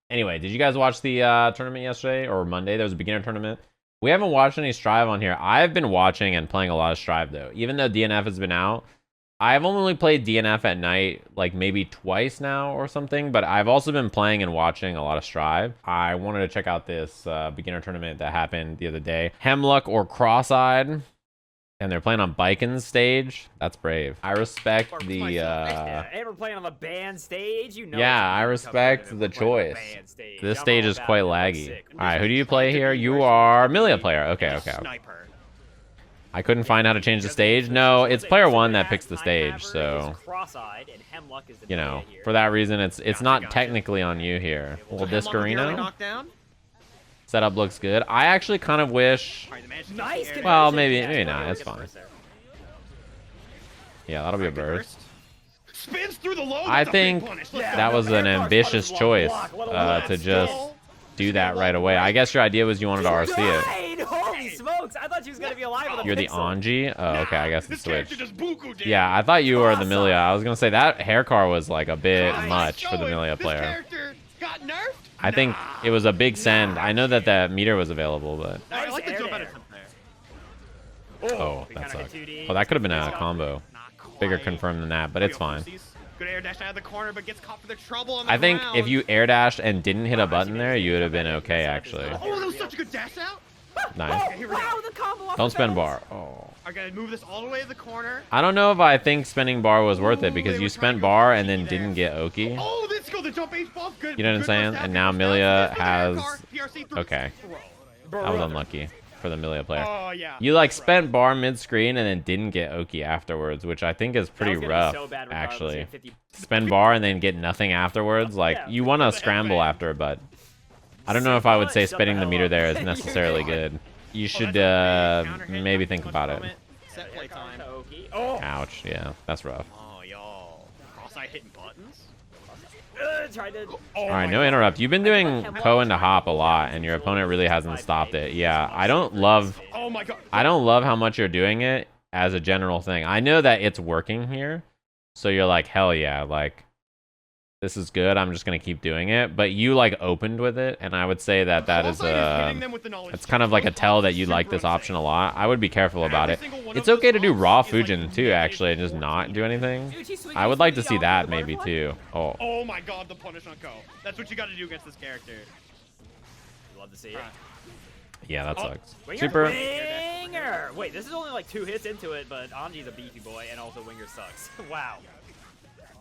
Anyway, did you guys watch the tournament yesterday or Monday? There was a beginner tournament. We haven't watched any Strive on here. I've been watching and playing a lot of Strive though. Even though DNF has been out, I've only played DNF at night like maybe twice now or something, but I've also been playing and watching a lot of Strive. I wanted to check out this beginner tournament that happened the other day. Hemluck or Crosseyed. And they're playing on Baiken's stage. That's brave. I respect the Hey, we're playing on the band stage. You know. Yeah, I respect the choice. This stage is quite laggy. All right, who do you play here? You are Millia player. Okay. I couldn't find how to change the stage. No, it's player one that picks the stage. So, you know, for that reason, it's not technically on you here. Well, Discarino. Setup looks good. I actually kind of wish. Well, maybe not. It's fine. Yeah, that'll be a burst. I think that was an ambitious choice to just do that right away. I guess your idea was you wanted to RC it. Holy smokes! I thought she was gonna be alive with a You're the Anji? Oh, okay. I guess it's switched. Yeah, I thought you were the Millia. I was gonna say that hair car was like a bit much for the Millia player. I think it was a big send. I know that that meter was available, but oh, that sucked. Well, that could have been a combo. Bigger confirm than that, but it's fine. I think if you air dashed and didn't hit a button there, you would have been okay, actually. Oh, that was such a good dash out. Nice. Don't spend bar. Oh. I gotta move this all the way to the corner. I don't know if I think spending bar was worth it because you spent bar and then didn't get Oki. Oh, let's go. The jump H buff. Good. You know what I'm saying? And now Millia has. Okay. That was unlucky for the Millia player. Oh, yeah. You like spent bar mid-screen and then didn't get Oki afterwards, which I think is pretty rough, actually. Spend bar and then get nothing afterwards. Like, you want to scramble after, but I don't know if I would say spending the meter there is necessarily good. You should maybe think about it. Ouch, yeah, that's rough. Oh, y'all. Cross-eyed hitting buttons? Alright, no interrupt. You've been doing Ko into hop a lot, and your opponent really hasn't stopped it. Yeah, I don't love how much you're doing it as a general thing. I know that it's working here, so you're like, hell yeah, like, this is good. I'm just gonna keep doing it. But you like opened with it, and I would say that that is it's kind of like a tell that you like this option a lot. I would be careful about it. It's okay to do raw Fujin too, actually, and just not do anything. I would like to see that maybe too. Oh. Oh my God, the punish on Ko. That's what you got to do against this character. Love to see it. Yeah, that sucks. Super. Winger. Wait, this is only like 2 hits into it, but Anji's a beefy boy, and also Winger sucks. Wow.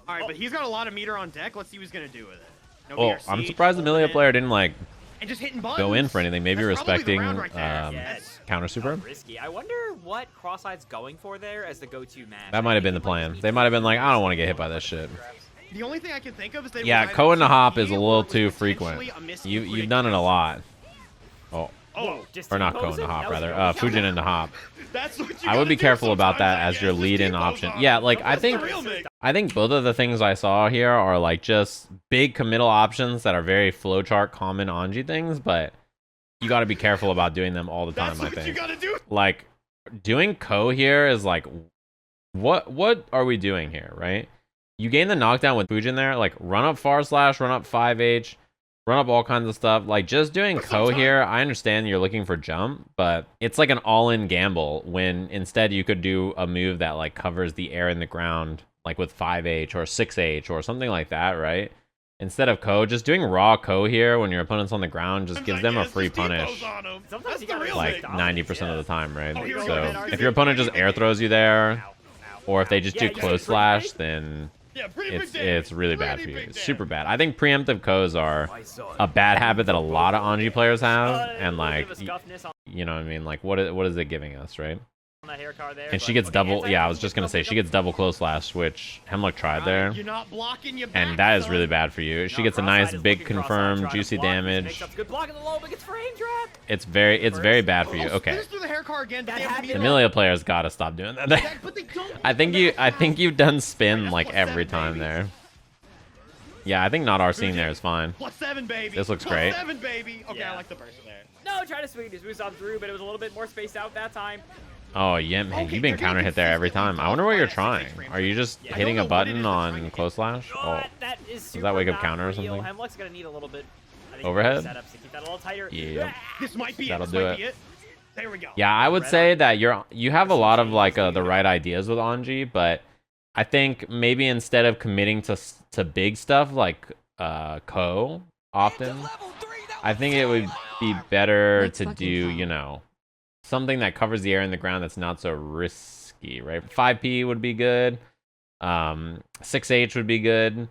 All right, but he's got a lot of meter on deck. Let's see what he's gonna do with it. No Oh, BRC, I'm surprised the Millia player didn't like and just hitting buttons. go in for anything. Maybe That's probably the respecting round right there. Yes. counter super. Risky. I wonder what Cross-Eye's going for there as the go-to match. That might have been the plan. They might have been like, I don't want to get hit by this shit. The only thing I can think of is that Yeah, Ko in the hop is a little too frequent. You've done it a lot. Oh. Oh, Or not Ko in the hop, rather. Fujin in the hop. that's what you I would gotta be do careful about sometimes, that I as your guess. lead-in Just keep option. those Yeah, on. like That's the real thing. I think both of the things I saw here are like just big committal options that are very flowchart common Anji things, but you got to be careful about doing them all the time. That's I what you think. gotta do. Like doing Ko here is like, what are we doing here, right? You gain the knockdown with Fujin there, like run up far slash, run up 5H, run up all kinds of stuff. Like just doing Ko here, I understand you're looking for jump, but it's like an all-in gamble when instead you could do a move that like covers the air in the ground, like with 5H or 6H or something like that, right? Instead of Ko, just doing raw Ko here when your opponent's on the ground just gives them a free punish Sometimes you gotta like 90% of the time, right? Oh, here we So go. if your opponent just air throws you there, or if they just do close slash, then it's really bad for you. It's super bad. I think preemptive Kos are a bad habit that a lot of Anji players have, and like, you know what I mean? Like, what is it giving us, right? And she gets double. Yeah, I was just gonna say she gets double close slash, which Hemluck tried there, You're not blocking your and back, that is son. really bad for you. She gets a nice big confirmed juicy damage. It's very bad for you. Okay. Spins through the hair car again, but they have The meter. Millia players gotta stop doing that. But they don't I think you've done spin like every time there. Yeah, I think not RCing there is fine. +7, baby. This looks great. +7, baby. Okay, Yeah. I like the burst there. No, try to swing his boost on through, but it was a little bit more spaced out that time. Oh yeah, man, you've been counter hit there every time. I wonder what you're trying. Are you just hitting a button on close slash? Oh, That is does that wake up not counter or real. something? Hemluck's gonna need a little bit Overhead? Setups to keep that a little tighter. Yeah. This might be That'll it. This do might it. be it. There we go. Yeah, I would say that you have a lot of like the right ideas with Anji, but I think maybe instead of committing to big stuff like Ko often, I think it would be better to do, you know, something that covers the air in the ground that's not so risky, right? 5P would be good. 6H would be good.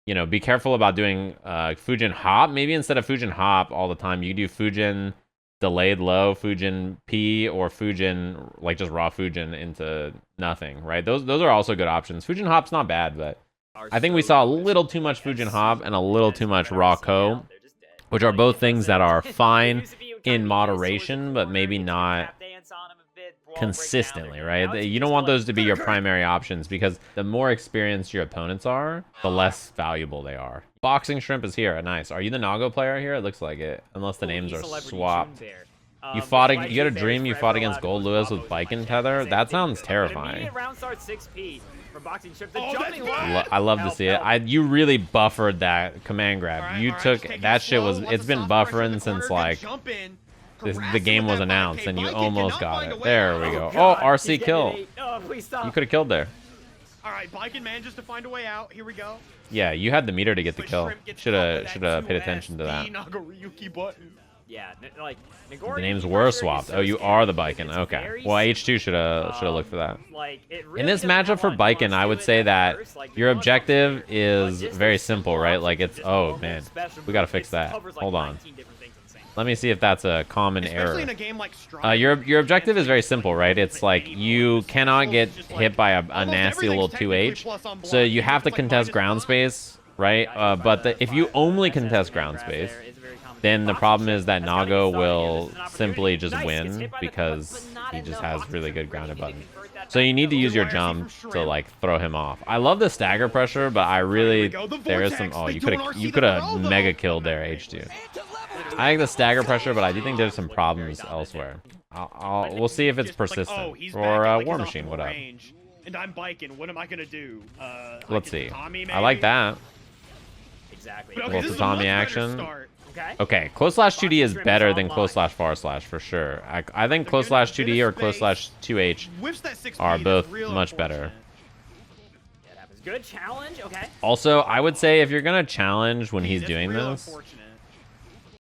You know, be careful about doing Fujin Hop. Maybe instead of Fujin Hop all the time, you do Fujin delayed low, Fujin P, or Fujin, like just raw Fujin into nothing, right? Those are also good options. Fujin Hop's not bad, but I think we saw a little too much Fujin Hop and a little too much raw Ko, which are both things that are fine in moderation, but maybe not consistently, right? You don't want those to be your primary options because the more experienced your opponents are, the less valuable they are. BoxingShrimp is here. Nice. Are you the Nago player here? It looks like it, unless the names are swapped. You got a dream you fought against Goldlewis with Baiken tether? That sounds terrifying. I love to see it. You really buffered that command grab. You took that shit it's been buffering since like the game was announced, and you almost got it. There we go. Oh, RC kill. You could have killed there. All right, Baiken manages to find a way out. Here we go. Yeah, you had the meter to get the kill. Should have paid attention to that. Nagoriyuki button. Yeah, like the names were swapped. Oh, you are the Baiken. Okay. Well, H2 should have looked for that. In this matchup for Baiken, I would say that your objective is very simple, right? Like it's, oh man, we gotta fix that. Hold on. Let me see if that's a common error. In a game like Strike, your objective is very simple, right? It's like you cannot get hit by a nasty little 2H, so you have to contest ground space, right? But if you only contest ground space, then the problem is that Nago will simply just win because he just has really good grounded button. So you need to use your jump to like throw him off. I love the stagger pressure, but I really there is some. Oh, you could have mega killed there, H2. I like the stagger pressure, but I do think there's some problems elsewhere. We'll see if it's persistent. Or War Machine, what up? And I'm Baiken. What am I gonna do? Let's see. I like that. Exactly. A little tatami action. Okay, close slash 2D is better than close slash far slash for sure. I think close slash 2D or close slash 2H are both much better. Good challenge. Okay. Also, I would say if you're gonna challenge when he's doing this,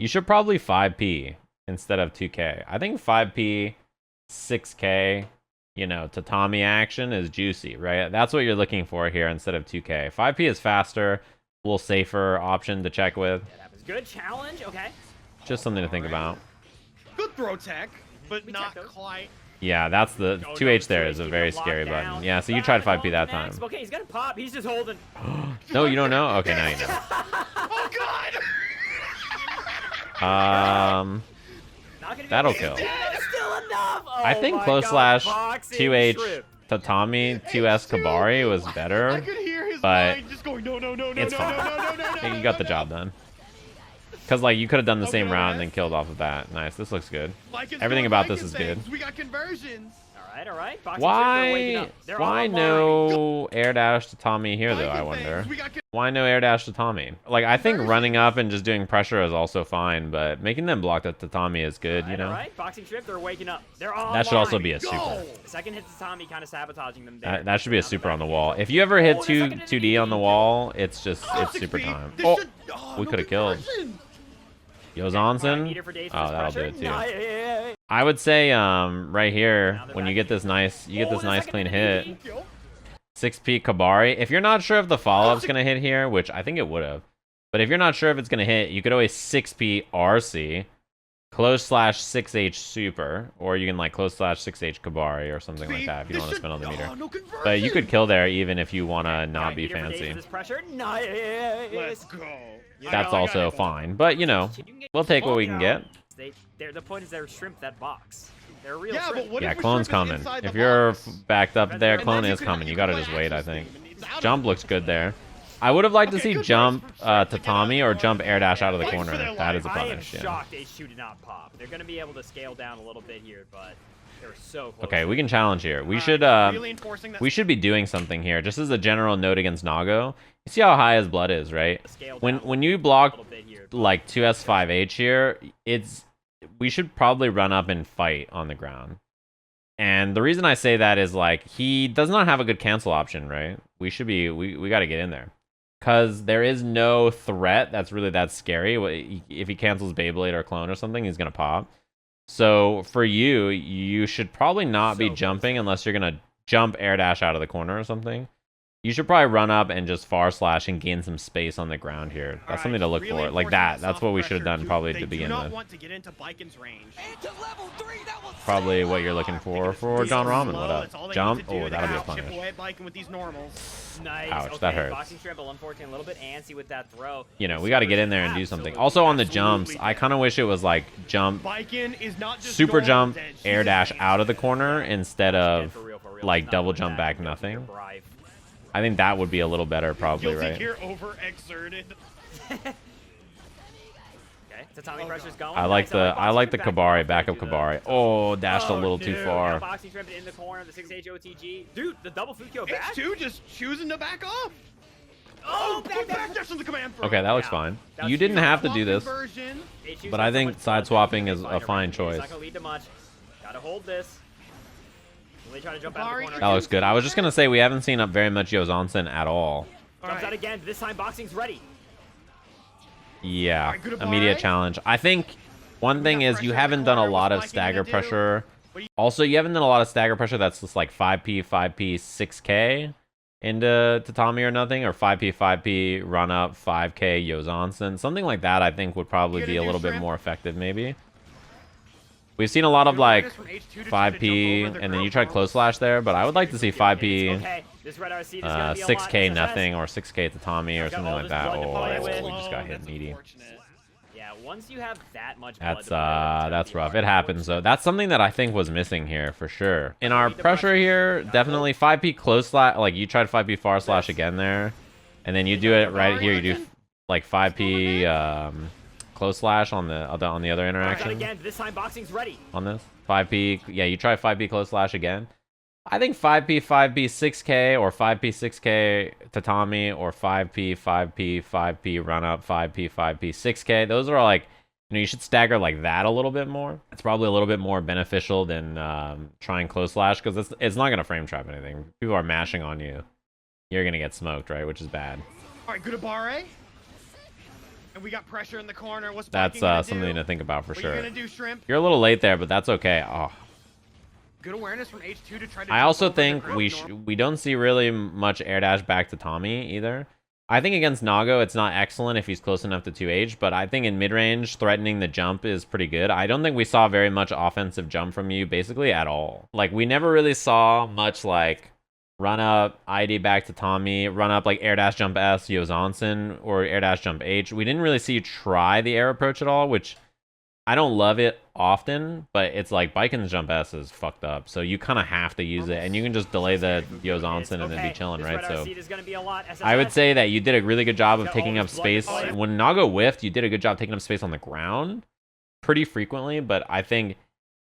you should probably 5P instead of 2K. I think 5P, 6K, you know, tatami action is juicy, right? That's what you're looking for here instead of 2K. 5P is faster, a little safer option to check with. Good challenge. Okay. Just something to think about. Good throw tech, but not quite. Yeah, that's the 2H there is a very scary button. Yeah, so you tried 5P that time. Okay, he's gonna pop. He's just holding. No, you don't know? Okay, now you know. Oh god! That'll kill. I think close slash 2H tatami 2S Kabari was better, but it's fine. You got the job done. Because like you could have done the same round and then killed off of that. Nice. This looks good. Everything about this is good. We got conversions. All right. Why no air dash tatami here though? I wonder. Why no air dash tatami? Like I think running up and just doing pressure is also fine, but making them block the tatami is good, you know. All right. BoxingShrimp, they're waking up. They're all. That should also be a super. The second hit tatami kind of sabotaging them. That should be a super on the wall. If you ever hit 2D on the wall, it's super time. Oh, we could have killed. Yozansen? Oh, that'll do it too. I would say right here when you get this nice clean hit. 6P Kabari. If you're not sure if the follow-up's gonna hit here, which I think it would have, but if you're not sure if it's gonna hit, you could always 6P RC, close slash 6H super, or you can like close slash 6H Kabari or something like that if you don't want to spend on the meter. But you could kill there even if you want to not be fancy. Let's go. That's also fine, but you know, we'll take what we can get. The point is they're shrimp that box. They're real yeah, shrimp. Yeah, clone's coming. If you're backed up there, clone is coming. You gotta just wait, I think. Jump looks good there. I would have liked to see jump tatami or jump air dash out of the corner. That is a punish. I am shocked they shoot it not pop. They're gonna be able to scale down a little bit here, but They were so close. Okay, we can challenge here. We should really enforcing that. we should be doing something here. Just as a general note against Nago. You see how high his blood is, right? Scale When down when you a block little bit here. like 2S5H here, we should probably run up and fight on the ground. And the reason I say that is like he does not have a good cancel option, right? We got to get in there. Cuz there is no threat that's really that scary. If he cancels Beyblade or Clone or something, he's going to pop. So for you, you should probably not be jumping unless you're going to jump air dash out of the corner or something. You should probably run up and just far slash and gain some space on the ground here. That's something to look for. Like that. That's what we should have done probably to begin with. Want to get into Baiken's range. Probably what you're looking for John Ramen. What up? Jump? Oh, that'll be a punish. Chip away at Baiken with these normals. Nice. Ouch, okay, that hurts. BoxingShrimp, unfortunately, a little bit antsy with that throw. You know, we got to get in there and do something. Also on the jumps, I kind of wish it was like jump, Baiken is not just super normal jump, dead, she's air dash a out of the corner instead of For real, like not double doing jump that. back You're nothing. brave. I think that would be a little better probably, Guilty right? here, overexerted. Okay, Tatami pressure's going. I like Nice. the BoxingShrimp Kabari, back up to the- Kabari. Oh, dashed a Oh, little too dude. far. Now BoxingShrimp in the corner, the 6H OTG. Dude, the double Fukyo back. H2 just choosing to back up. Oh, Back dash on the command throw. Okay, that looks Yeah. fine. That's You didn't huge. have to do this. Conversion. H2's But got I so think much side blood, swapping he's is fighting a fine around. It's choice. not gonna lead to much. Gotta hold this. Will they try to jump out of the Kabari corner? That looks good. I was just going to say we haven't seen up very much Yozansen at all. Jumps Alright. out again. This time, Boxing's ready. Yeah, Alright, good immediate Kabari. challenge. I think one thing got is pressure you in the haven't done a corner. lot What's of Baiken stagger gonna do? pressure. What do you- Also, you haven't done a lot of stagger pressure that's just like 5P, 5P, 6K into Tatami or nothing, or 5P, 5P, run up, 5K, Yozansen. Something like that I think would probably You be a gonna do little bit shrimp? more effective maybe. We've seen a lot of Good like awareness from H2 to try to 5P, jump over the and then you ground tried close normals. slash there, but I would like to see 5P, Okay, this red RC is gonna be a lot. 6K SSS. nothing, or 6K Tatami, or Got something all like this that. blood to Oh, play I with. totally just got hit That's meaty. unfortunate. Yeah, once you have that much blood That's to play with, it's gonna that's be rough. hard It to happens though. force. That's something that I think was missing here for sure. In our Need the pressure pressure. here, definitely 5P close slash. Like you tried 5P far slash again there, and then you do it right here. You do like 5P close slash on the other Shot interaction again. This time, Boxing's ready. on this 5P. Yeah, you try 5P close slash again. I think 5P 5P 6K or 5P 6K Tatami or 5P 5P 5P run up 5P 5P 6K. Those are all like, you know, you should stagger like that a little bit more. It's probably a little bit more beneficial than trying close slash because it's not gonna frame trap anything. People are mashing on you. You're gonna get smoked, right? Which is bad. All right, good Abare. And we got pressure in the corner. What's That's Baiken gonna something do? to think about for What are sure. you gonna do, Shrimp? You're a little late there, but that's okay. Oh, Good awareness from H2 to try to. I jump also over the think ground normal. we don't see really much air dash back to Tommy either. I think against Nago, it's not excellent if he's close enough to 2H, but I think in mid-range, threatening the jump is pretty good. I don't think we saw very much offensive jump from you, basically, at all. Like, we never really saw much, like, run up, ID back to Tommy, run up, like, air dash jump S, Yozansen, or air dash jump H. We didn't really see you try the air approach at all, which I don't love it often, but it's like Baiken's jump S is fucked up, so you kind of have to use it, and you can just delay the Yozansen and then be chilling, right? So I would say that you did a really good job of taking up space. When Nago whiffed, you did a good job taking up space on the ground pretty frequently, but I think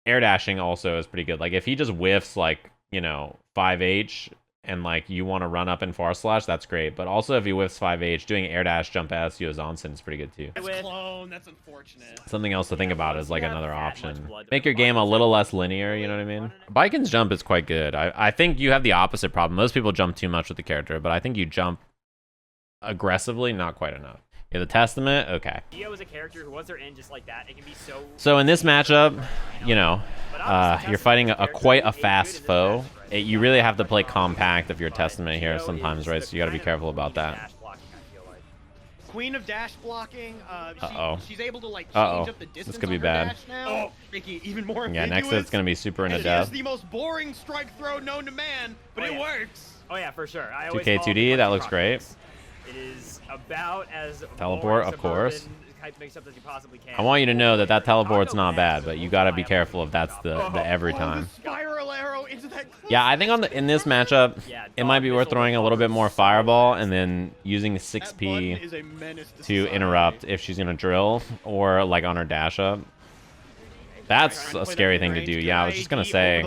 air dashing also is pretty good. Like, if he just whiffs, like, you know, 5H, and, like, you want to run up and far slash, that's great. But also, if he whiffs 5H, doing air dash, jump S, Yozansen is pretty good, too. That's clone. That's unfortunate. Something else to think about is, like, another that much option. blood to Make the your game a body. little less linear, you know what I mean? Baiken's jump is quite good. I think you have the opposite problem. Most people jump too much with the character, but I think you jump aggressively, not quite enough. Yeah, the Testament, okay. Baeo is a character who, once they're in just like that, it can be so. So in this matchup, you know, you're fighting a quite a fast foe. You really have to play compact if you're Testament here sometimes, right? So you got to be careful about that. Queen of dash blocking. Uh-oh. She's able to like Uh-oh. change up the This distance. could be on her bad. Dash now, making it even more Yeah, ambiguous. next it's going to be super into And death. It's the most boring strike throw known to man, but it works. Oh yeah, for sure. I 2K 2D, that looks great. It is about as Teleport, boring of course. suburban type mix-up as you possibly can. I want you to know that that teleport's not bad, but you got to be careful if that's the every time. The spiral arrow into that cliff. Yeah, I think in this matchup, it might be worth throwing a little bit more fireball and then using That button 6P is a menace to society. interrupt if she's gonna drill or like on her dash up. That's a scary thing to do. Yeah, I was just gonna say,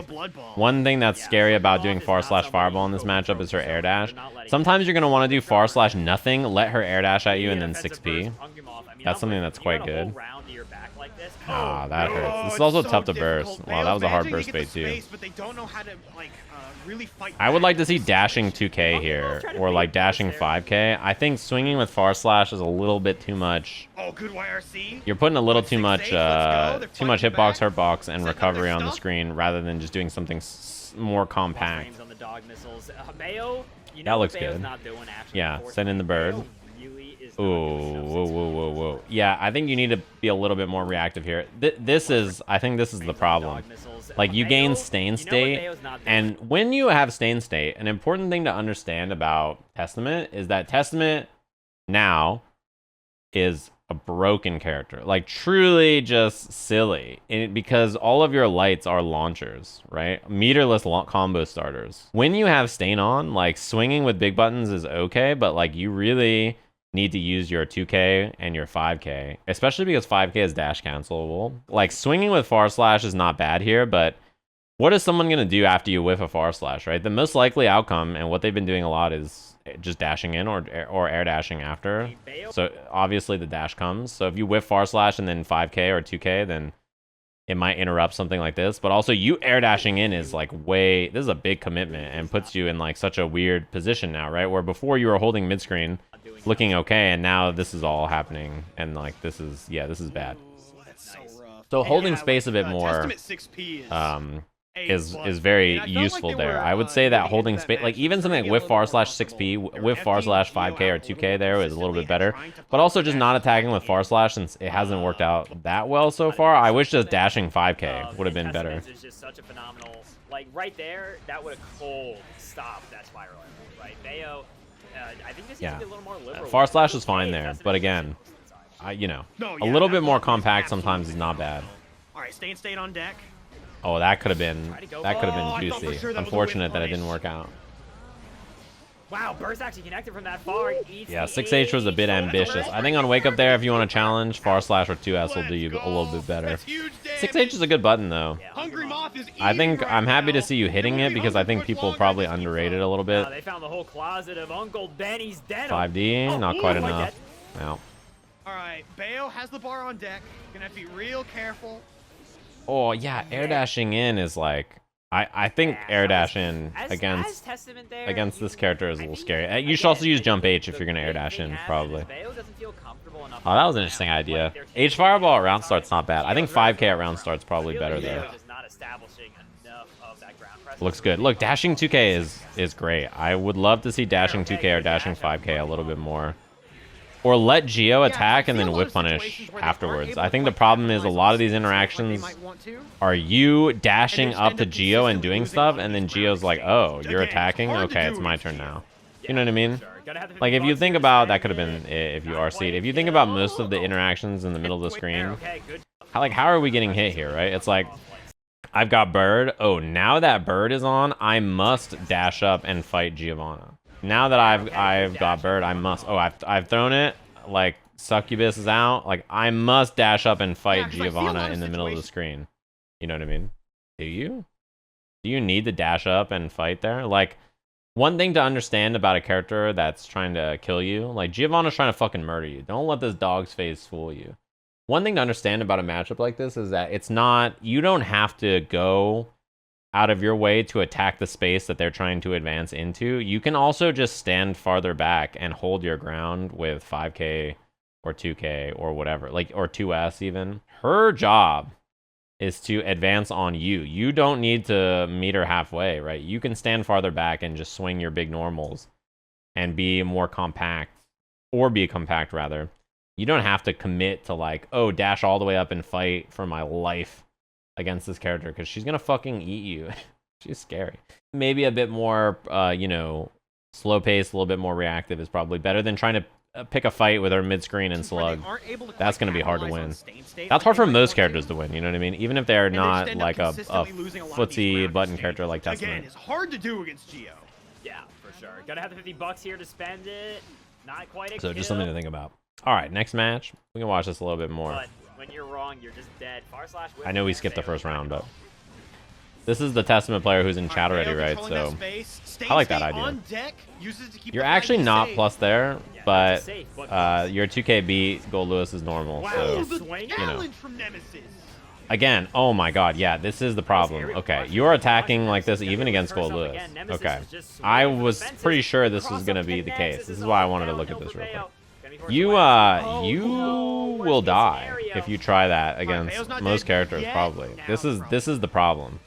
one thing that's scary about doing /fireball in this matchup is her air dash. Sometimes you're gonna want to do /nothing, let her air dash at you, and then 6p. That's something that's quite good. Ah, that hurts. This is also tough to burst. Wow, that was a hard burst bait too. I would like to see dashing 2k here, or like dashing 5k. I think swinging with /slash is a little bit too much. Oh, good YRC. You're putting a little too much hitbox, hurtbox, and recovery on the screen rather than just doing something more compact. That looks good. Yeah, send in the bird. Ooh, whoa, whoa, whoa, whoa. Yeah, I think you need to be a little bit more reactive here. I think this is the problem. Like, you gain stain state, and when you have stain state, an important thing to understand about Testament is that Testament now is a broken character. Like, truly just silly. Because all of your lights are launchers, right? Meterless combo starters. When you have stain on, like, swinging with big buttons is okay, but, like, you really need to use your 2k and your 5k, especially because 5k is dash cancelable. Like, swinging with /slash is not bad here, but what is someone going to do after you whiff a /slash, right? The most likely outcome, and what they've been doing a lot, is just dashing in or air dashing after. So obviously the dash comes. So if you whiff /slash and then 5k or 2k, then it might interrupt something like this. But also, you air dashing in is like this is a big commitment and puts you in like such a weird position now, right? Where before you were holding mid screen, looking okay, and now this is all happening, and like this is bad. So holding space a bit more is very useful there. I would say that holding space, like even something like whiff /6p, whiff /5k or 2k there is a little bit better, but also just not attacking with /slash since it hasn't worked out that well so far. I wish just dashing 5k would have been better. It's just such a phenomenal, like right there, that would have cold stopped that spiral, right? Baeo, I think this needs to be a little more liberal. /slash is fine there, but again, a little bit more compact sometimes is not bad. All right, stay on deck. Oh, that could have been juicy. Sure Unfortunate that it didn't work out. Wow, burst actually connected from that far. Yeah, 6H was a bit ambitious. I think on wake up there, if you want to challenge, /slash or 2S will do you a little bit better. 6H is a good button though. I think I'm happy to see you hitting it because I think people probably underrate it a little bit. They found the whole closet of Uncle Benny's denim. 5D, not quite enough. No. All right, Baeo has the bar on deck. Gonna have to be real careful. Oh yeah, air dashing in is like I think air dash in against this character is a little scary. You should also use jump H if you're gonna air dash in, probably. Oh, that was an interesting idea. H fireball at round start's not bad. I think 5k at round start's probably better though. Looks good. Look, dashing 2k is great. I would love to see dashing 2k or dashing 5k a little bit more. Or let Geo attack and then whip punish afterwards. I think the problem is a lot of these interactions are you dashing up to Geo and doing stuff, and then Geo's like, oh, you're attacking? Okay, it's my turn now. You know what I mean? Like, if you think about, that could have been if you RC'd. If you think about most of the interactions in the middle of the screen, how are we getting hit here, right? It's like, I've got bird. Oh, now that bird is on, I must dash up and fight Giovanna. Now that I've got bird, I must. Oh, I've thrown it. Like, succubus is out. Like, I must dash up and fight Giovanna in the middle of the screen. You know what I mean? Do you? Do you need to dash up and fight there? Like, one thing to understand about a character that's trying to kill you, like Giovanna's trying to fucking murder you. Don't let this dog's face fool you. One thing to understand about a matchup like this is that it's not. You don't have to go out of your way to attack the space that they're trying to advance into. You can also just stand farther back and hold your ground with 5k or 2k or whatever, like, or 2s even. Her job is to advance on you. You don't need to meet her halfway, right? You can stand farther back and just swing your big normals and be more compact, or be compact rather. You don't have to commit to like, oh, dash all the way up and fight for my life against this character, because she's gonna fucking eat you. She's scary. Maybe a bit more, slow pace, a little bit more reactive is probably better than trying to pick a fight with her mid-screen and slug. That's gonna be hard to win. That's hard for most characters to win, you know what I mean? Even if they're not like a footsie button character like Testament. Again, it's hard to do against Geo. Yeah, for sure. Gotta have the $50 here to spend it. Not quite a So just something to think about. All right, next match. We can watch this a little bit more. But When you're wrong, you're just dead. Far slash I know we skipped the first round, but this is the Testament player who's in chat already, right? So I like that idea. You're actually not plus there, but your 2K beat Goldlewis is normal, so you know. Again, oh my god, yeah, this is the problem. Okay, you're attacking like this even against Goldlewis. Okay, I was pretty sure this was gonna be the case. This is why I wanted to look at this real quick. You will die if you try that against most characters, probably. This is the problem.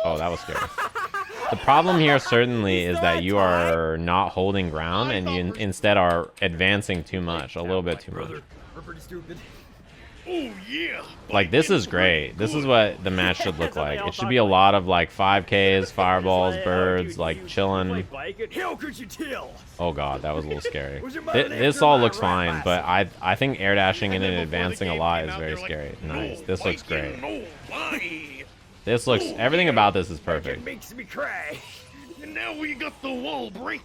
Oh, that was scary. The problem here certainly is that you are not holding ground and you instead are advancing too much, a little bit too much. Like, this is great. This is what the match should look like. It should be a lot of like 5Ks, fireballs, birds, like chilling. Oh god, that was a little scary. This all looks fine, but I think air dashing and advancing a lot is very scary. Nice. This looks great. This looks, everything about this is perfect. Makes me cry. And now we got the wall break.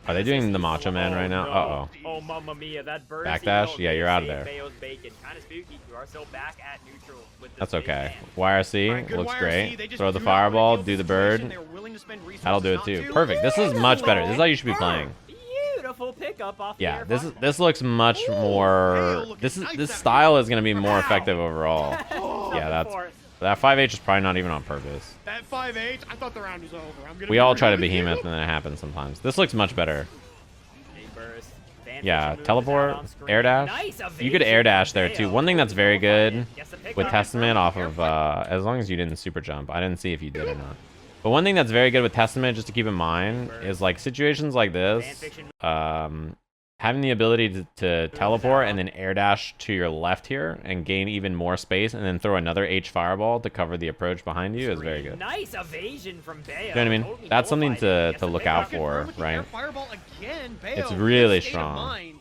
Are they doing the Macho Man right now? Uh-oh. Oh, mamma mia, that bird. Backdash? Yeah, you're out of there. Baeo's Baiken. Kind of spooky. You are still back at neutral with That's okay. YRC looks great. Throw the fireball, do the bird. That'll do it too. Perfect. This is much better. This is how you should be playing. Beautiful pickup off yeah, this looks much more. This style is gonna be more effective overall. Yeah, that 5H is probably not even on purpose. That 5H, I thought the round was over. We all try to behemoth and then it happens sometimes. This looks much better. Yeah, teleport, air dash. You could air dash there too. One thing that's very good with Testament off of, as long as you didn't super jump. I didn't see if you did or not. But one thing that's very good with Testament, just to keep in mind, is like situations like this, having the ability to teleport and then air dash to your left here and gain even more space and then throw another H fireball to cover the approach behind you is very good. Nice evasion from Baeo. You know what I mean? That's something to look out for, right? It's really strong.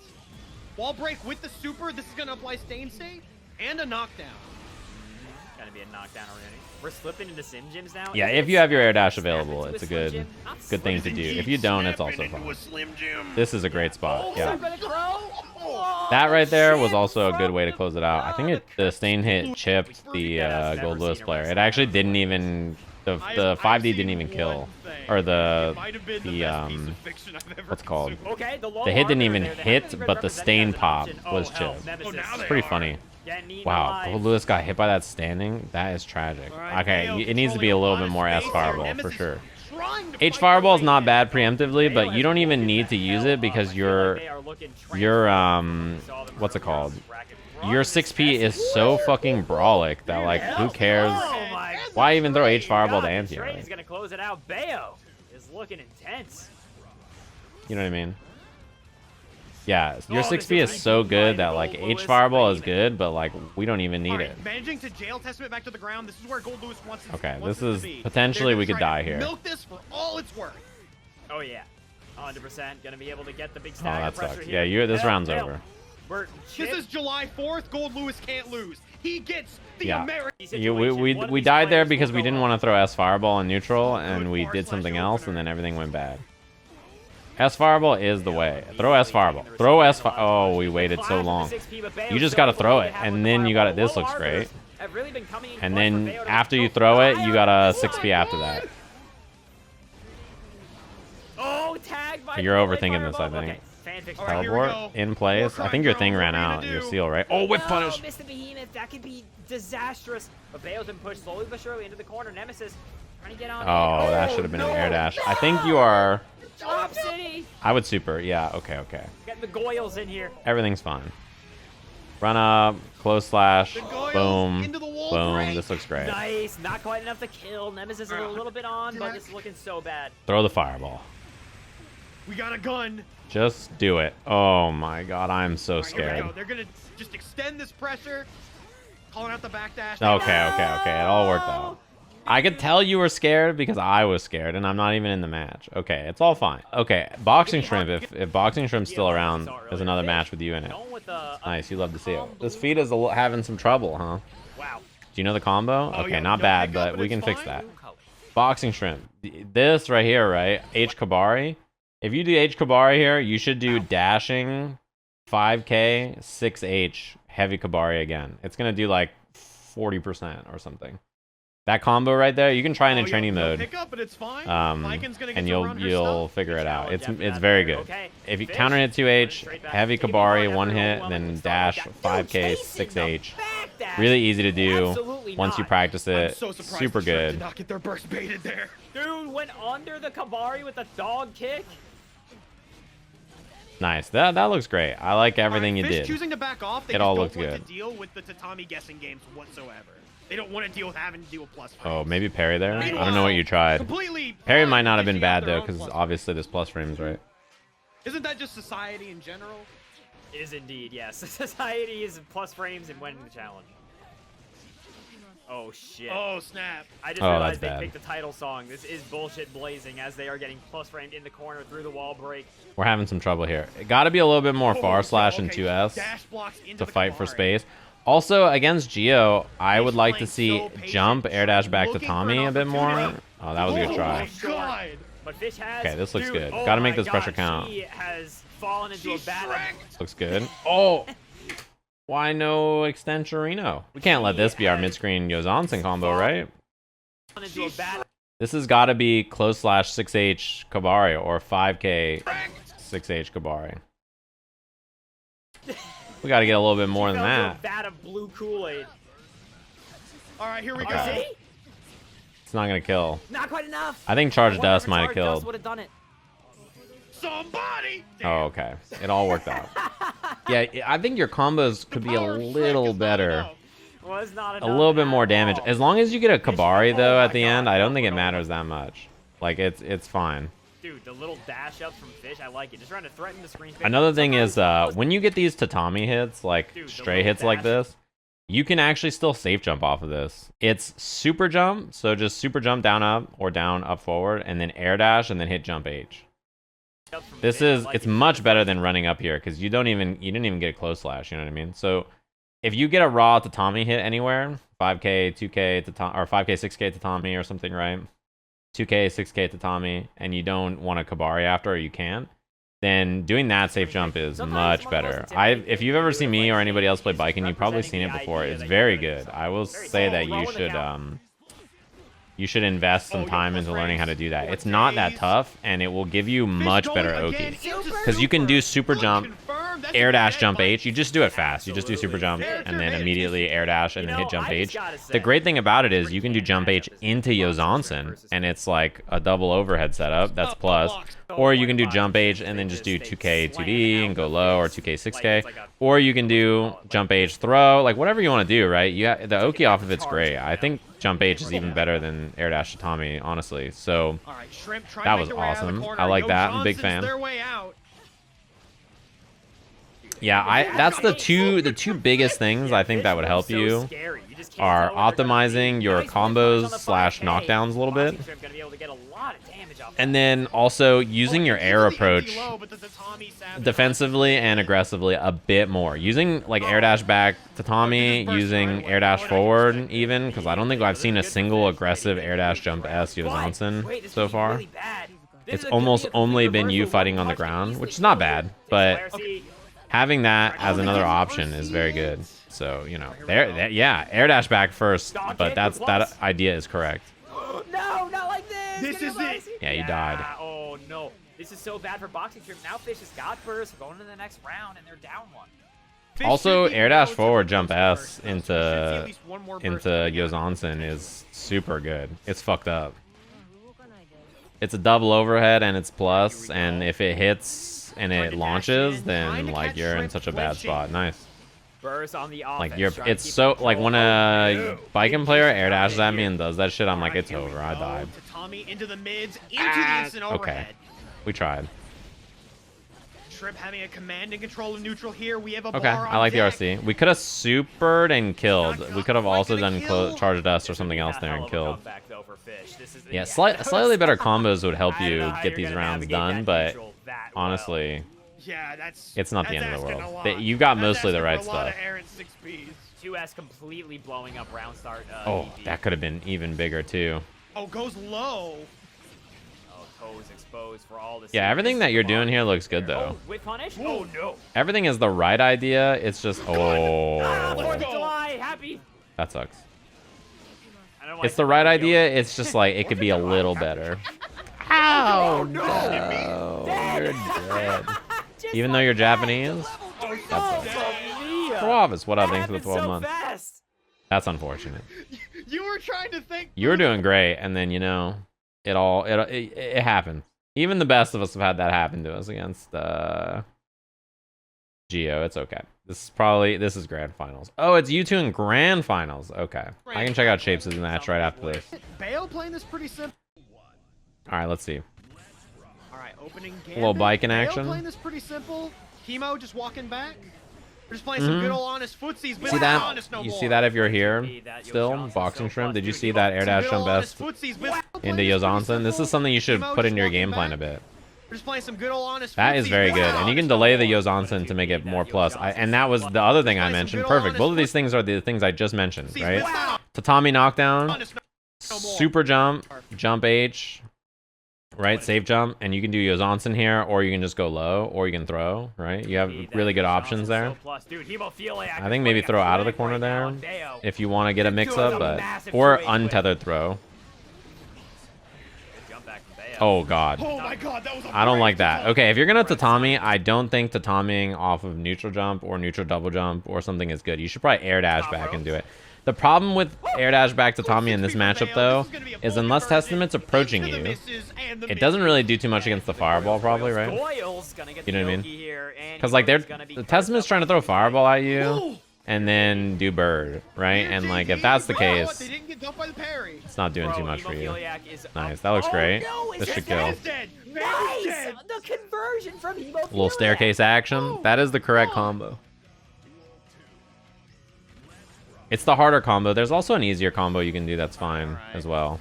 Wall break with the super. This is going to apply Stain State and a knockdown. Gonna be a knockdown already. We're slipping into sim gyms now. Yeah, if you have your air dash available, it's a good thing to do. If you don't, it's also fine. This is a great spot. Yeah. That right there was also a good way to close it out. I think the stain hit chipped the Goldlewis player. It actually didn't even the 5D didn't even kill, or the what's it called? The hit didn't even hit, but the stain pop was chipped. It's pretty funny. Wow, Goldlewis got hit by that standing? That is tragic. Okay, it needs to be a little bit more S fireball for sure. H fireball is not bad preemptively, but you don't even need to use it because your what's it called? Your 6P is so fucking brawlic that like who cares? Why even throw H fireball to Anji? He's gonna close it out. Baeo is looking intense. You know what I mean? Yeah, your 6P is so good that like H fireball is good, but like we don't even need it. Managing to jail Testament back to the ground. This is where Goldlewis wants it. Okay, this is potentially we could die here. Milk this for all it's worth. Oh yeah, 100% gonna be able to get the big Oh, stagger that pressure sucks. here. Yeah, this round's over. This is July 4th. Goldlewis can't lose. He gets the American. We died there because we didn't want to throw S fireball in neutral, and we did something else, and then everything went bad. S fireball is the way. Throw S fireball. Throw S fireball. Oh, we waited so long. You just gotta throw it, and then you got it. This looks great. And then after you throw it, you got a 6P after that. You're overthinking this, I think. Teleport in place. I think your thing ran out. Your seal, right? Oh, whip punish. Missed the behemoth. That could be disastrous. But Baeo's been pushed slowly but surely into the corner. Nemesis trying to get on. Oh, that should have been an air dash. I think you are. Drop City. I would super. Yeah. Okay. Get the Goyles in here. Everything's fine. Run up. Close slash. Boom. Boom. This looks great. Nice. Not quite enough to kill. Nemesis is a little bit on, but this is looking so bad. Throw the fireball. We got a gun. Just do it. Oh my god, I'm so scared. They're gonna just extend this pressure. Calling out the backdash. Okay. It all worked out. I could tell you were scared because I was scared, and I'm not even in the match. Okay, it's all fine. Okay, BoxingShrimp. If BoxingShrimp's still around, there's another match with you in it. Nice, you love to see it. This feed is having some trouble, huh? Wow. Do you know the combo? Okay, not bad, but we can fix that. BoxingShrimp. This right here, right? H Kabari. If you do H Kabari here, you should do dashing 5K 6H heavy Kabari again. It's gonna do like 40% or something. That combo right there, you can try it in training mode, pick up, but it's fine. and you'll figure it out. It's very good. If you counter hit 2H, heavy Kabari, 1 hit, then dash 5K, 6H. Really easy to do once you practice it. Super good. Did not get their burst baited there. Dude went under the Kabari with a dog kick. Nice. That looks great. I like everything you did. Choosing to back off, they it all just looked don't good. want to deal with the tatami guessing games whatsoever. They don't want to deal with having to deal with plus frames. Oh, maybe parry there? I don't know what you tried. Parry might not have been bad, though, because obviously there's plus frames, right? Isn't that just society in general? Is indeed, yes. Society is plus frames and winning the challenge. Oh, shit. Oh, snap. I just realized they picked the title song. This is bullshit blazing as they are getting plus framed in the corner through the wall break. We're having some trouble here. It got to be a little bit more far slash and 2S to fight for space. Also, against Geo, I would like to see jump, air dash back to Tommy a bit more. Oh, that was a good try. Okay, this looks good. Got to make this pressure count. She has fallen into a bad... Looks good. Oh! Why no extension? We can't let this be our mid-screen Yozansen combo, right? This has got to be close slash 6H Kabari or 5K 6H Kabari. We got to get a little bit more than that. Vat of blue Kool-Aid. All right, here we go. It's not gonna kill. Not quite enough. I think Charge Dust might have killed. Would have done it. Somebody. Oh, okay. It all worked out. Yeah, I think your combos could be a little better. Was not a little bit more damage. As long as you get a Kabari though at the end, I don't think it matters that much. Like it's fine. Dude, the little dash up from Fish, I like it. Just trying to threaten the screen. Another thing is when you get these tatami hits, like stray hits like this, you can actually still safe jump off of this. It's super jump, so just super jump down up or down up forward, and then air dash and then hit jump H. It's much better than running up here because you didn't even get a close slash. You know what I mean? So if you get a raw tatami hit anywhere, 5K, 2K tatami, or 5K, 6K tatami or something, right? 2K, 6K tatami, and you don't want a Kabari after, or you can, then doing that safe jump is much better. If you've ever seen me or anybody else play Baiken, you've probably seen it before. It's very good. I will say that you should invest some time into learning how to do that. It's not that tough, and it will give you much better Oki. Because you can do super jump, air dash jump H. You just do it fast. You just do super jump and then immediately air dash and then hit jump H. The great thing about it is you can do jump H into Yozansen, and it's like a double overhead setup. That's plus. Or you can do jump H and then just do 2K 2D and go low, or 2K 6K. Or you can do jump H throw, like whatever you want to do, right? The Oki off of it's great. I think jump H is even better than air dash tatami, honestly. So that was awesome. I like that. I'm a big fan. Yeah, that's the two biggest things I think that would help you are optimizing your combos slash knockdowns a little bit, and then also using your air approach defensively and aggressively a bit more. Using like air dash back tatami, using air dash forward even, because I don't think I've seen a single aggressive air dash jump S Yozansen so far. It's almost only been you fighting on the ground, which is not bad, but having that as another option is very good. So, you know, yeah, air dash back first, but that idea is correct. No, not like this. This is it. Yeah, you died. Oh no, this is so bad for BoxingShrimp. Now Fish has got first, going to the next round, and they're down one. Also, air dash forward jump S into Yozansen is super good. It's fucked up. It's a double overhead and it's plus, and if it hits and it launches, then like you're in such a bad spot. Nice. Like it's so like when a Baiken player air dashes at me and does that shit, I'm like, it's over. I died. Okay, we tried. Shrimp having a command and control of neutral here. We have a okay, I like the RC. We could have supered and killed. We could have also done charge dust or something else there and killed. Yeah, slightly better combos would help you get these rounds done, but honestly, it's not the end of the world. You got mostly the right stuff. 2S completely blowing up round start. Oh, that could have been even bigger too. Oh, goes low. toes exposed for all this. Yeah, everything that you're doing here looks good though. Oh, with punish? Oh no. Everything is the right idea. It's just Fourth of July, happy. that sucks. I don't know why It's the right idea. It's just like it could be a little better. Ow! No, you're dead. Even though you're Japanese. Suavis, what up? Thanks for the 12 months. That's unfortunate. You were trying to think. You were doing great, and then you know, it happened. Even the best of us have had that happen to us against Geo. It's okay. This is grand finals. Oh, it's you two in grand finals. Okay, I can check out Shapes' match right after this. Baeo playing this pretty simple. All right, let's see. All right, opening A little Baiken Baeo action. playing this pretty simple. Chemo just walking back. We're just playing some good old honest footsies. See that? You see that if you're here still? BoxingShrimp. Did you see that air dash jump best into Yozansen? This is something you should put into your game plan a bit. We're just playing some good old honest That is very good, and you can delay the Yozansen to make it more plus. And that was the other thing I mentioned. Perfect. Both of these things are the things I just mentioned, right? Tatami knockdown, super jump, jump H, right? Safe jump, and you can do Yozansen here, or you can just go low, or you can throw, right? You have really good options there. I think maybe throw out of the corner there if you want to get a mix-up, but or untethered throw. Oh god. Oh my god, that was I don't like that. Okay, if you're gonna tatami, I don't think tatamiing off of neutral jump or neutral double jump or something is good. You should probably air dash back and do it. The problem with air dash back tatami in this matchup though is unless Testament's approaching you, it doesn't really do too much against the fireball probably, right? You know what I mean? Because like the Testament's trying to throw fireball at you and then do bird, right? And like if that's the case, it's not doing too much for you. Nice, that looks great. This should kill. Nice! The conversion from Haemofeliac. A little staircase action. That is the correct combo. It's the harder combo. There's also an easier combo you can do that's fine as well.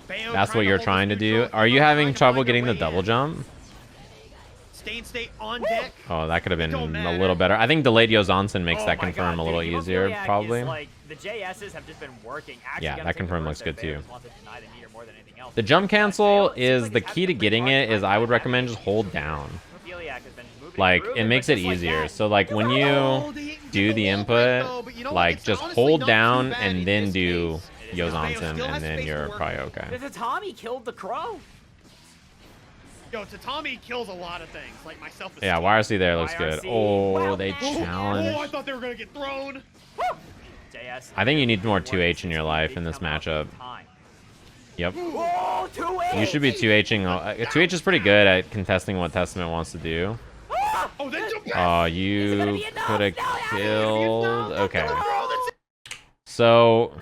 That's what you're trying to do. Are you having trouble getting the double jump? State on deck. Oh, that could have been a little better. I think delayed Yozansen makes that confirm a little easier, probably. The JSs have just been working. Yeah, that confirm looks good too. The jump cancel is the key to getting it. Is I would recommend just hold down. Like it makes it easier. So like when you do the input, like just hold down and then do Yozansen, and then you're probably okay. The tatami killed the crow. Yo, tatami kills a lot of things, like myself. Yeah, YRC there looks good. Oh, they Oh, challenge. I thought they were gonna get thrown. JS. I think you need more 2H in your life in this matchup. Yep. You should be 2Hing. 2H is pretty good at contesting what Testament wants to do. Oh, you could have killed. Okay. So,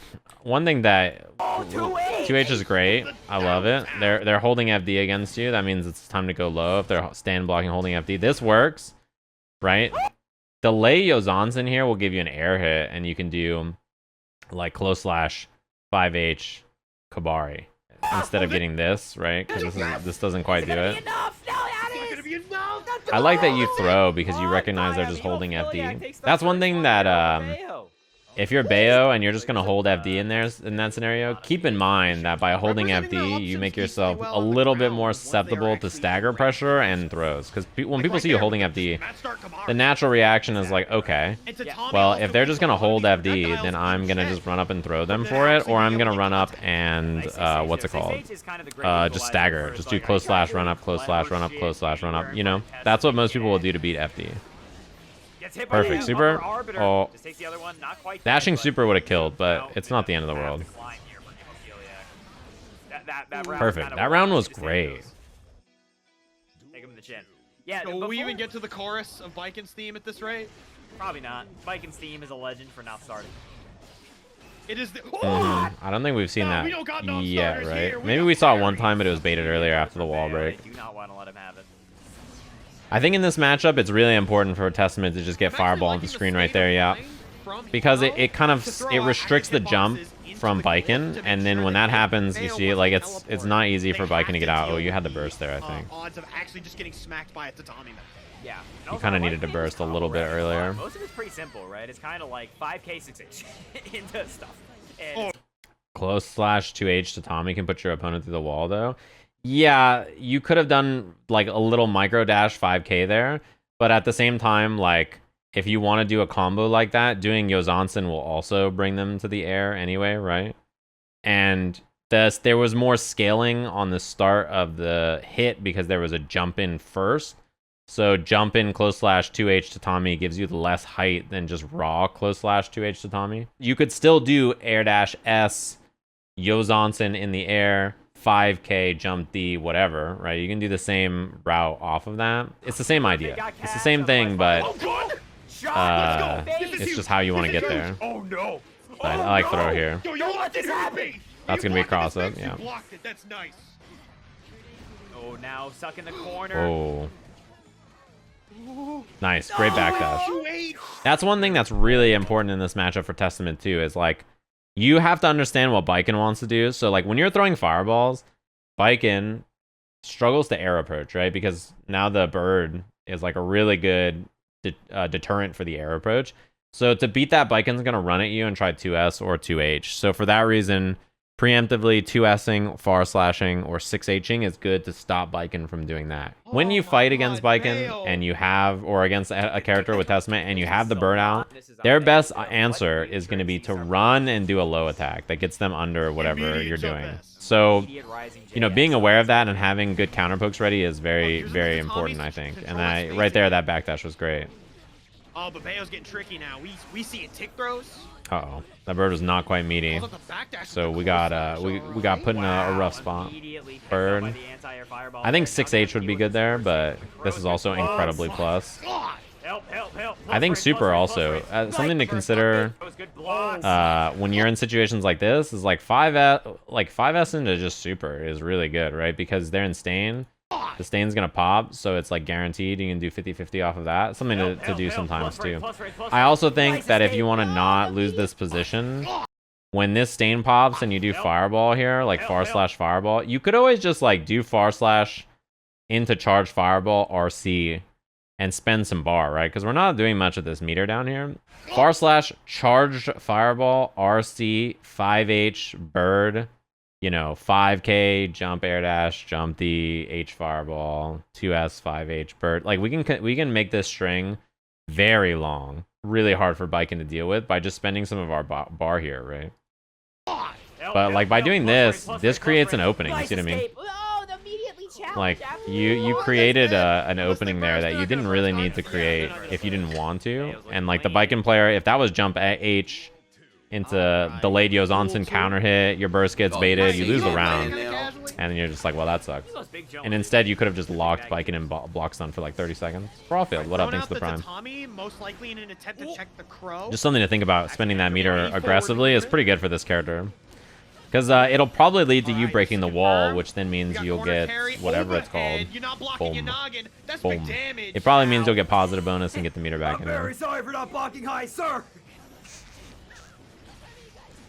one thing that 2H is great. I love it. They're holding FD against you. That means it's time to go low if they're stand blocking holding FD. This works, right? Delay Yozansen here will give you an air hit, and you can do like close slash 5H Kabari instead of getting this, right? Because this doesn't quite do it. I like that you throw because you recognize they're just holding FD. That's one thing that if you're Baeo and you're just gonna hold FD in there in that scenario, keep in mind that by holding FD, you make yourself a little bit more susceptible to stagger pressure and throws. Because when people see you holding FD, the natural reaction is like, okay, well, if they're just gonna hold FD, then I'm gonna just run up and throw them for it, or I'm gonna run up and what's it called? Just stagger. Just do close slash run up, close slash run up, close slash run up. You know, that's what most people will do to beat FD. Perfect super. Oh, dashing super would have killed, but it's not the end of the world. Perfect. That round was great. Take him in the chin. Yeah. Will we even get to the chorus of Baiken's theme at this rate? Probably not. Baiken's theme is a legend for not starting. It is the. I don't think we've seen that yet, right? Maybe we saw it one time, but it was baited earlier after the wall break. I do not want to let him have it. I think in this matchup, it's really important for Testament to just get fireball on the screen right there, yeah. Because it kind of restricts the jump from Baiken, and then when that happens, you see, like, it's not easy for Baiken to get out. Oh, you had the burst there, I think. Odds of actually just getting smacked by a tatami. Yeah. You kind of needed to burst a little bit earlier. Most of it's pretty simple, right? It's kind of like 5K 6H into stuff. And Close slash 2H tatami can put your opponent through the wall, though. Yeah, you could have done like a little micro dash 5k there, but at the same time, like if you want to do a combo like that, doing Yozansen will also bring them to the air anyway, right? And there was more scaling on the start of the hit because there was a jump in first. So jump in close slash 2H tatami gives you less height than just raw close slash 2H tatami. You could still do air dash S, Yozansen in the air, 5k jump D, whatever, right? You can do the same route off of that. It's the same idea. It's the same thing, but it's just how you want to get there. Oh no! I like throw here. Yo, let this happen. That's gonna be a cross up, yeah. Blocked it. That's nice. Oh, now stuck in the corner. Oh. Nice, great backdash. That's one thing that's really important in this matchup for Testament too, is like, you have to understand what Baiken wants to do. So like when you're throwing fireballs, Baiken struggles to air approach, right? Because now the bird is like a really good deterrent for the air approach. So to beat that, Baiken's gonna run at you and try 2S or 2H. So for that reason, preemptively 2S'ing, far slashing, or 6H'ing is good to stop Baiken from doing that. When you fight against Baiken and you have, or against a character with Testament and you have the bird out, their best answer is going to be to run and do a low attack that gets them under whatever you're doing. So, you know, being aware of that and having good counter pokes ready is very, very important, I think. And right there, that backdash was great. Oh, but Baeo's getting tricky now. We see it tick throws. Uh-oh. That bird was not quite meaty. So we got we got put in a rough spot. Bird. I think 6H would be good there, but this is also incredibly plus. I think super also. Something to consider when you're in situations like this is like 5S into just super is really good, right? Because they're in stain. The stain's gonna pop, so it's like guaranteed you can do 50-50 off of that. Something to do sometimes too. I also think that if you want to not lose this position, when this stain pops and you do fireball here, like far slash fireball, you could always just like do far slash into charge fireball RC and spend some bar, right? Because we're not doing much of this meter down here. Far slash charged fireball RC 5H bird. You know, 5k jump air dash, jump D, H fireball, 2S 5H bird. Like we can make this string very long, really hard for Baiken to deal with by just spending some of our bar here, right? But like by doing this creates an opening. You see what I mean? Like you created an opening there that you didn't really need to create if you didn't want to. And like the Baiken player, if that was jump H into delayed Yozansen counter hit, your burst gets baited, you lose the round, and then you're just like, well, that sucks. And instead, you could have just locked Baiken and block stun for like 30 seconds. Rawfield, what up? Thanks for the prime. Just something to think about. Spending that meter aggressively is pretty good for this character. Because it'll probably lead to you breaking the wall, which then means you'll get whatever it's called. Boom. Boom. It probably means you'll get positive bonus and get the meter back in there. Very sorry for not blocking high, sir.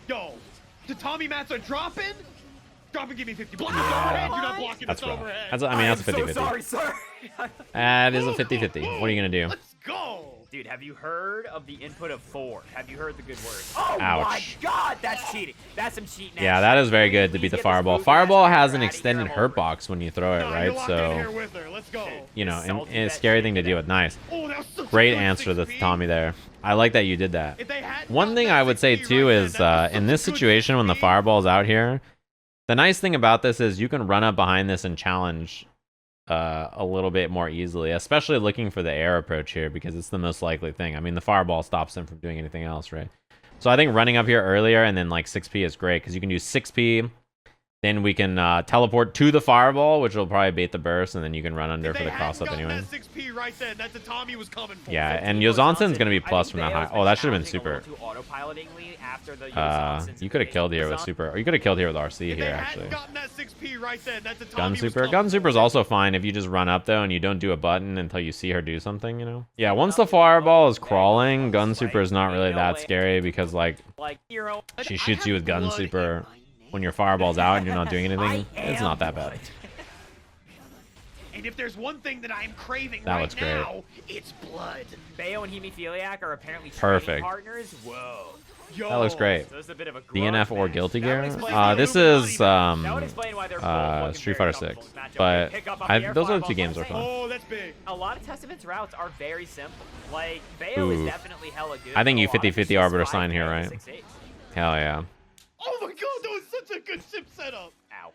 Yo, Tatami mats are dropping. Drop and give me 50. Block this overhead. You're not blocking That's this rough. overhead. That's, I mean, that's a 50-50. So sorry, sir. It is a 50-50. What are you gonna do? Let's go. Dude, have you heard of the input of 4? Have you heard the good word? Oh Ouch. my God, That's cheating. That's some cheating. Yeah, that is very good to beat the fireball. Fireball has an extended hurt box when you throw it, No, right? you're locked in So, here with her. Let's go. you know, and it's a scary thing to deal with. Nice. Oh, that was such a Great good answer to 6P. Tommy there. I like that you did that. If they had One gotten thing that I would say 6P too right is then, that was in such this a good situation when the 6P. fireball's out here, the nice thing about this is you can run up behind this and challenge a little bit more easily, especially looking for the air approach here because it's the most likely thing. I mean, the fireball stops him from doing anything else, right? So I think running up here earlier and then like 6P is great because you can do 6P. Then we can teleport to the fireball, which will probably bait the burst, and then you can run under for the cross up anyway. That 6P right then. That's the Tommy was coming for. Yeah, and Yozansen's going to be plus from that high. Oh, that should have been super. You could have killed here with super. Or you could have killed here with RC here, actually. Gun super. Gun super is also fine if you just run up, though, and you don't do a button until you see her do something, you know? Yeah, once the fireball is crawling, gun super is not really that scary because, like, she shoots you with gun super. When your fireball's out and you're not doing anything, it's not that bad. And if there's one thing that I'm craving That right looks great. now, it's blood. Baeo and Haemofeliac are apparently Perfect. training partners. Whoa. Yo. That looks great. So this is a bit of a DNF or match. Guilty That Gear? would explain This the is That would explain why they're both looking Street very Fighter comfortable 6, in this matchup. but Okay, pick up on the air those other fireball, two games are something. fun. Oh, that's big. A lot of Testament's routes are very simple. Like, Baeo is Ooh. definitely hella good. I think but you a lot of 50-50 it's just Arbiter sign 5K here, to right? 6-8. Hell yeah. Oh my god, that was such a good ship setup. Ow.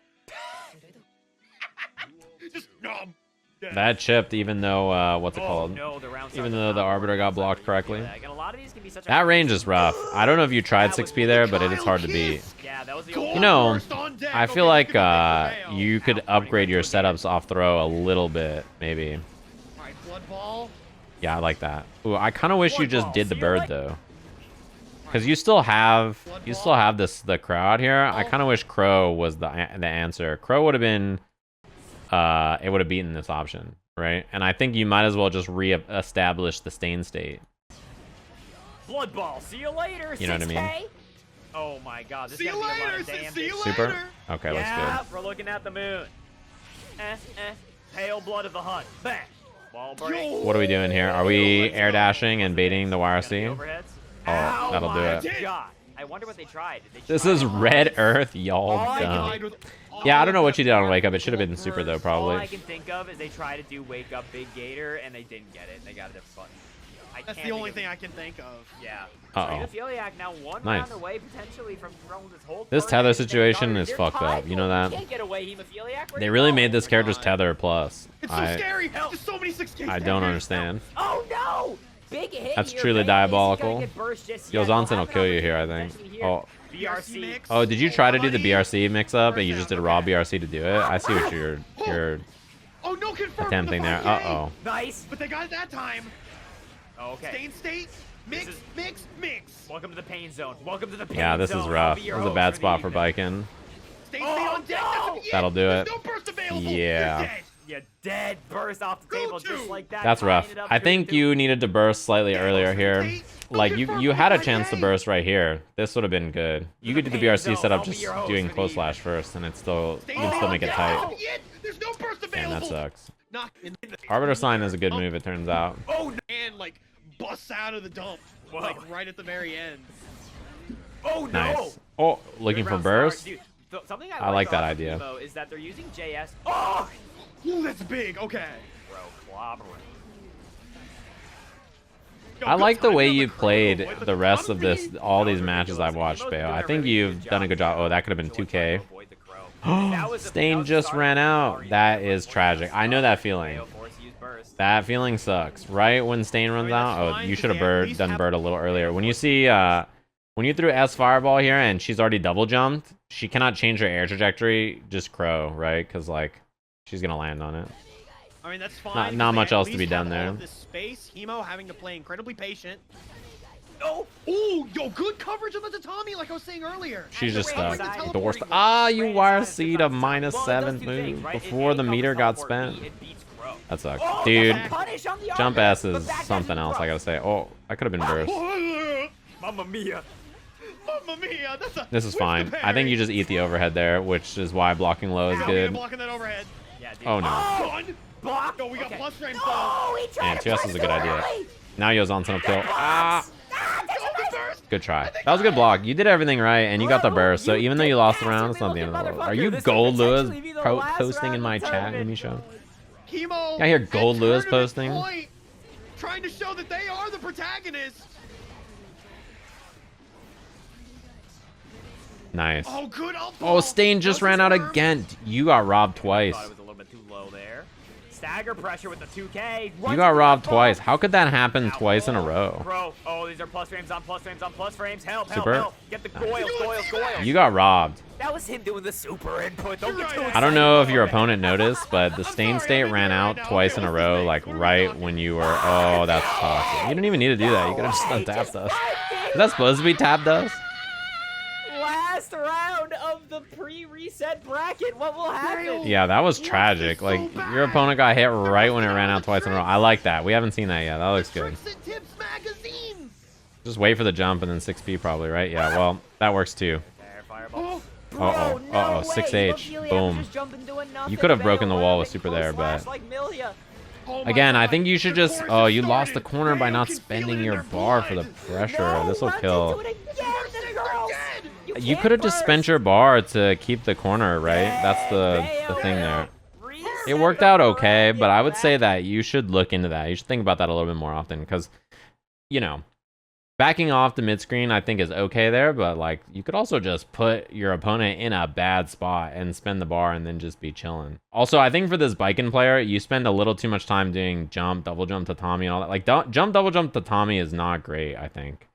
Just nom. Dead. That chipped, even though what's it Oh, called? no, the round Even started though the out. Arbiter got blocked correctly. And a lot of these can be such a That range is rough. I don't know if you tried 6P there, but it is hard to beat. Yeah, that was the Gold old You know, burst on deck. I feel Okay, like this could be big for Baeo. you could upgrade your setups off throw a little bit, maybe. Alright, blood ball. Yeah, I like that. Ooh, I kind of wish you Blood just ball, did the see you bird later. though, because you still have the crow out here. I kind of wish crow was the answer. Crow would have been, it would have beaten this option, right? And I think you might as well just re-establish the stain state. Blood ball. See you later. You know what I mean? 6K. Oh my god, this See is you gonna be a lot later. of damage. See you Super. later. Okay, Yeah, looks we're looking at the moon. Pale blood of the hunt. Bang. Wall break. Yo. good. What are we doing here? Are we air dashing and baiting the YRC? Overheads. Oh, Ow, that'll do my it. God. I wonder what they tried. Did they This try is Red Earth, y'all All I dumb. Died with all Yeah, I don't know of what you did on that Wake Up. It should have been Super though, All I probably. can think of is they tried to do Wake Up Big Gator and they didn't get it. They got a different button. That's the only thing I can think of. Yeah. Uh-oh. So Haemofeliac now one Nice. round away potentially from throwing this whole This card tether into the situation guard. is They're fucked up, tied, you know though. that? Can't get away, Haemofeliac. Where'd They you really go? made this character's God. tether plus. It's so scary. There's so many 6K. I don't understand. Oh no! Big hit That's here. truly Baeo isn't diabolical. gonna get burst just Yo, yet. They'll Zonson will have an kill you here, I opportunity think. potentially Oh, BRC BRC. mix. oh, did you try to do the buddy. BRC mix-up and you just did raw BRC to do it? I see what you're Oh no, confirm attempting the there. 5K. Uh-oh. Nice. But they got it that time. Okay. Stain state. Mix, This is- mix. Welcome to the pain zone. Welcome to the pain Yeah, this zone. is I'll rough. be This your is a host bad the spot for evening. Baiken. Stain Oh, state on deck. no. That's it. That'll do There's it. no burst available. Yeah. You're dead. Yeah, dead burst off the Go table to. just like that. That's tying rough. it up I 2-2. think you needed to burst slightly earlier here. Like, you had a chance to burst right here. This would have been good. You could do the BRC setup just doing close slash first, and it's still, you can still make it tight. There's no burst Damn, available. that sucks. Knock in the Arbiter sign is a good move, it turns out. Oh, and like busts out of the dump, Whoa. like right at the very end. Oh no! Nice. Oh, looking Good for round start. burst? Dude, something I like that about idea. Evo is that they're using JS. Oh, Ooh, that's big. Okay. bro, clobbering. Yo, I good like the timing way on you crow. played What the rest of this, I'm all these That was matches I've watched, ridiculous. Baeo. Emo's I doing think a really you've good done a good job. Oh, that could have been So we're trying 2K. to avoid the crow. That was the- that Stain was the just start ran of the out. Nagoriyuki. That is tragic. I know that feeling. Baeo forced to use burst. That feeling sucks. Right when Stain runs that's out, oh, fine, you 'cause should have they at least done have- bird a little earlier. When you see, when you threw S fireball here and she's already double jumped, she cannot change her air trajectory. Just crow, right? Because like, she's gonna land on it. I mean, that's fine. Not because much they at else to be least done have all there. of This space, Hemo having to play incredibly patient. Oh, Ooh, yo, good coverage on the tatami, like I was saying earlier. She's just Range stuck. side. The worst. Teleporting. Ah, you Range wire side is seed the a best minus side. Well, it does 7th two things, move right? before It the covers meter got teleport spent. B, it beats crow. That sucks. Oh, Dude, the punish on the jump Arbiter, S but is back at something the else, I crow. gotta say. Oh, I could have been burst. Mamma mia. Mamma mia, that's a, This is where's fine. the I think you parry? just eat the overhead there, which is why blocking low is Ow, good. blocking that overhead. Yeah, dude. Oh no. Done. Block. Yo, we got Okay. plus frames though. Oh, he tried Man, to 2S burst is a good too idea. early. Now Yozon's will kill. Ah! Go, the burst. Good try. That was a good block. You did everything right, and you got the Bro, burst. So you even though you did lost the that, round, you it's not the end of the motherfucker. world. Are you This could Gold Lewis potentially be the last posting round in my of the chat, tournament. Misha? Hemo. I hear at Gold Lewis tournament posting. point, trying to show that they are the protagonists. Nice. Oh, good up Oh, ball. Stain just Doesn't ran out serve. again. You got robbed twice. Thought it was a little bit too low there. Stagger pressure with the 2K. You got robbed twice. How could that happen twice in a row? Bro, oh, these are plus frames on plus frames on plus frames. Help, help, Super. help. Get the goils. You got robbed. That was him doing the super input. Don't get too Right. excited. I don't know if your about it. opponent noticed, but the Stain sorry, State I'm ran thinking out right now. twice Okay, in a what's his row, name? like What are we right talking? when you were. Oh, that's toxic. You didn't even need to do that. You could have just He tapped us. spiked Is that supposed to be tapped us? Last round of the pre-reset bracket. What will happen? Yeah, that was What's tragic. this so Like, bad? your opponent got hit right when it ran out twice in a row. I like that. We haven't seen that yet. That looks good. Tricks and Tips magazine. Just wait for the jump and then 6P probably, right? Yeah, well, that works too. There, fireball. Oh, Bro, Uh-oh, no uh-oh, way. 6H, Hemofeliac boom. just jumping, doing nothing. You could have broken the Baeo wall went with up super and there, close slash but- like Millia. oh my Again, I God. think you should The just. chorus Oh, has you lost the started. corner by Baeo not can feel spending it in your their bar for the blood. pressure. No, This will runs kill. into it again. You could have just spent your bar to keep the corner, right? That's the thing there. It worked out okay, but I would say that you should look into that. You should think about that a little bit more often because, you know, backing off the mid screen I think is okay there, but like you could also just put your opponent in a bad spot and spend the bar and then just be chilling. Also, I think for this Baiken player, you spend a little too much time doing jump, double jump, tatami, and all that. Like jump, double jump, tatami is not great, I think.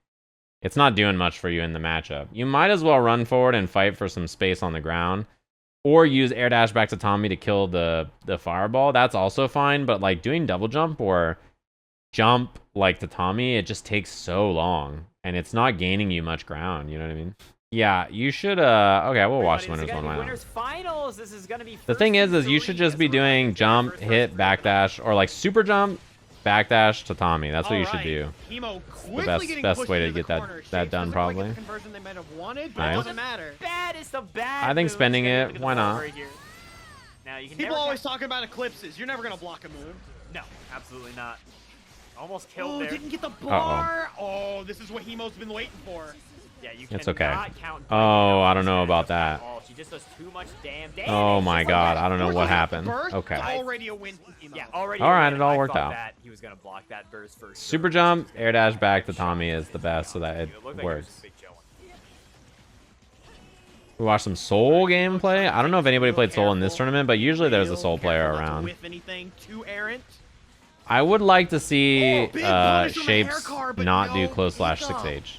It's not doing much for you in the matchup. You might as well run forward and fight for some space on the ground. Or use air dash back to Tommy to kill the fireball. That's also fine, but like doing double jump or jump like Tatami, it just takes so long. And it's not gaining you much ground, you know what I mean? Yeah, you should, okay, we'll watch winners one round. Finals. This is gonna be the thing is you should just be doing jump, hit, backdash, or like super jump, backdash, Tatami. That's what you should do. The best way to get that done, probably. Nice. I think spending it, why not? People always talking about eclipses. You're never gonna block a move. No, absolutely not. Almost killed there. Didn't get the bar. Oh, this is what Hemo's been waiting for. Yeah, you it's okay. Count oh, I don't know about that. She just does too much damn damage. Oh my god, I don't know what happened. Okay. Already a win. Yeah, already. All right, it all worked out. He was gonna block that burst first. Super jump, air dash back to Tommy is the best, so that it works. We watched some Soul gameplay. I don't know if anybody played Soul in this tournament, but usually there's a Soul player around. I would like to see Shapes not do close slash 6H.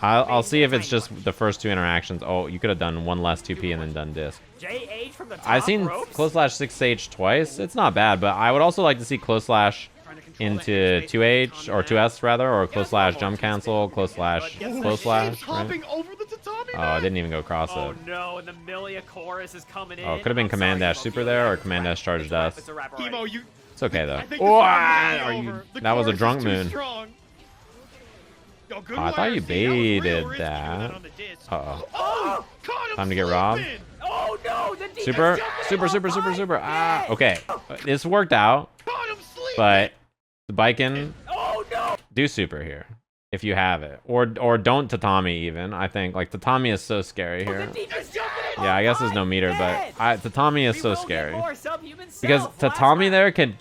I'll see if it's just the first two interactions. Oh, you could have done one less 2P and then done disc. I've seen close slash 6H twice. It's not bad, but I would also like to see close slash into 2H or 2S rather, or close slash jump cancel, close slash, right? Oh, I didn't even go cross it. Oh no, and the Millia chorus is coming in. Oh, could have been command dash super there or command dash charge dust. It's okay though. That was a drunk moon. Oh, I thought you baited that. Uh-oh. Time to get robbed. Oh no! Super. Ah, okay. This worked out. But the Baiken, do super here if you have it, or don't tatami even. I think like tatami is so scary here. Yeah, I guess there's no meter, but tatami is so scary because tatami there can